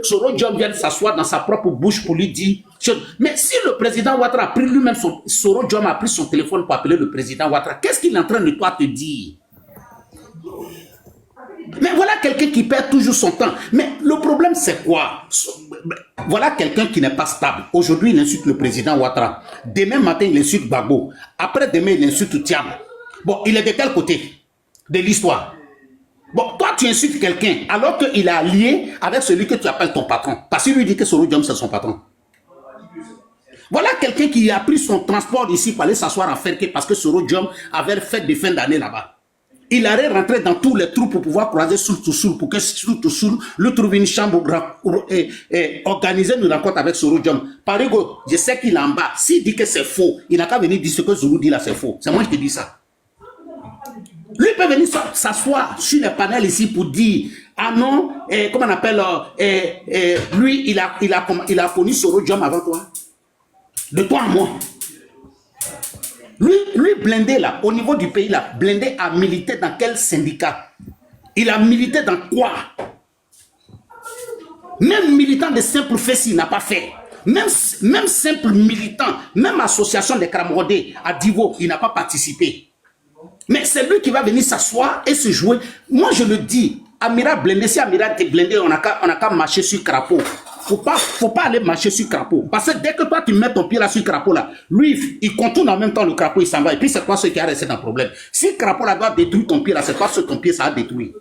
Soro Diom vienne s'asseoir dans sa propre bouche pour lui dire... Mais si le président Ouattara a pris lui-même, Soro Diom a pris son téléphone pour appeler le président Ouattara, qu'est-ce qu'il est en train de toi te dire? Mais voilà quelqu'un qui perd toujours son temps. Mais le problème, c'est quoi? Voilà quelqu'un qui n'est pas stable. Aujourd'hui, il insulte le président Ouattara. Demain matin, il insulte Gbagbo. Après-demain, il insulte Thiam. Bon, il est de quel côté de l'histoire? Bon, toi, tu insultes quelqu'un alors qu'il est allié avec celui que tu appelles ton patron. Parce qu'il lui dit que Soro Diom, c'est son patron. Voilà quelqu'un qui a pris son transport ici pour aller s'asseoir en Ferké parce que Soro Diom avait fait des fins d'année là-bas. Il allait rentrer dans tous les trous pour pouvoir croiser Soul pour que Soul lui trouve une chambre et organiser une rencontre avec Soro Diom. Parigo, je sais qu'il est en bas. S'il dit que c'est faux, il n'a qu'à venir dire ce que Zulu dit là, c'est faux. C'est moi qui te dis ça. Lui peut venir s'asseoir sur les panels ici pour dire ah non, comment on appelle, lui il a connu Soro Diom avant toi. De toi à moi. Lui blindé là, au niveau du pays là, blindé a milité dans quel syndicat? Il a milité dans quoi? Même militant de simple fessi n'a pas fait. Même simple militant, même association des Kramrodé à Divo, il n'a pas participé. Mais c'est lui qui va venir s'asseoir et se jouer. Moi je le dis, Amira blindé, si Amira était blindé, on n'a qu'à marcher sur crapaud. Faut pas aller marcher sur crapaud. Parce que dès que toi tu mets ton pied là sur crapaud là, lui il contourne en même temps le crapaud, il s'en va. Et puis c'est toi ce qui a resté dans le problème. Si le crapaud là doit détruire ton pied là, c'est toi ce ton pied ça a détruit.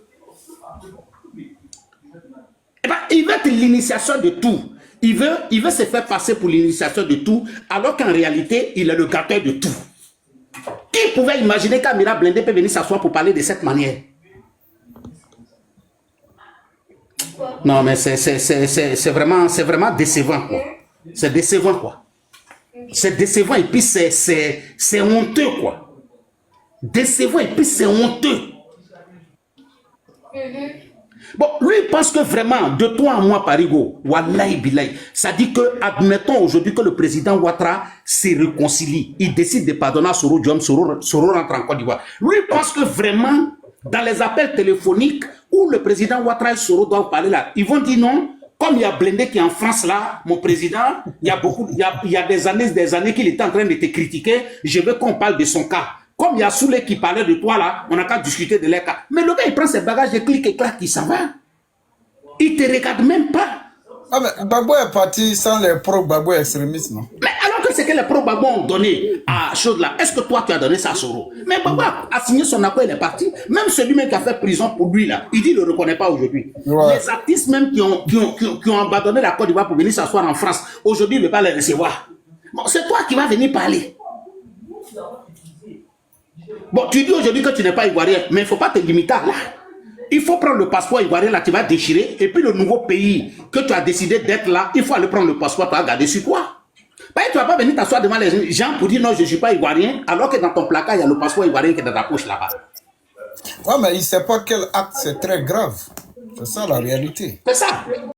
Eh ben, il veut être l'initiation de tout. Il veut se faire passer pour l'initiation de tout, alors qu'en réalité, il est le gâteur de tout. Qui pouvait imaginer qu'Amira Blindé peut venir s'asseoir pour parler de cette manière? Non, mais c'est vraiment décevant, quoi. C'est décevant, quoi. C'est décevant et puis c'est honteux, quoi. Décevant et puis c'est honteux. Bon, lui il pense que vraiment, de toi à moi, Parigo, Wallahi Bilahi, ça dit que, admettons aujourd'hui que le président Ouattara se réconcilie, il décide de pardonner à Soro Diom, Soro rentre en Côte d'Ivoire. Lui il pense que vraiment, dans les appels téléphoniques où le président Ouattara et Soro doivent parler là, ils vont dire non, comme il y a Blindé qui est en France là, mon président, il y a des années qu'il était en train de te critiquer, je veux qu'on parle de son cas. Comme il y a Soulé qui parlait de toi là, on n'a qu'à discuter de leur cas. Mais le gars il prend ses bagages, il clique et claque, il s'en va. Il te regarde même pas. Ah mais Gbagbo est parti sans les pro-Gbagbo extrémistes, non? Mais alors que c'est que les pro-Gbagbo ont donné à chose là, est-ce que toi tu as donné ça à Soro? Mais Gbagbo a signé son accord, il est parti. Même celui-même qui a fait prison pour lui là, il dit qu'il ne le reconnaît pas aujourd'hui. Ouais. Les artistes même qui ont abandonné la Côte d'Ivoire pour venir s'asseoir en France, aujourd'hui il ne veut pas les recevoir. Bon, c'est toi qui vas venir parler. Bon, tu dis aujourd'hui que tu n'es pas ivoirien, mais il ne faut pas te limiter là. Il faut prendre le passeport ivoirien là, tu vas déchirer, et puis le nouveau pays que tu as décidé d'être là, il faut aller prendre le passeport, tu vas garder sur toi. Tu ne vas pas venir t'asseoir devant les gens pour dire non, je ne suis pas ivoirien, alors que dans ton placard, il y a le passeport ivoirien qui est dans ta poche là-bas. Ouais, mais il ne sait pas quel acte c'est très grave. C'est ça la réalité. C'est ça.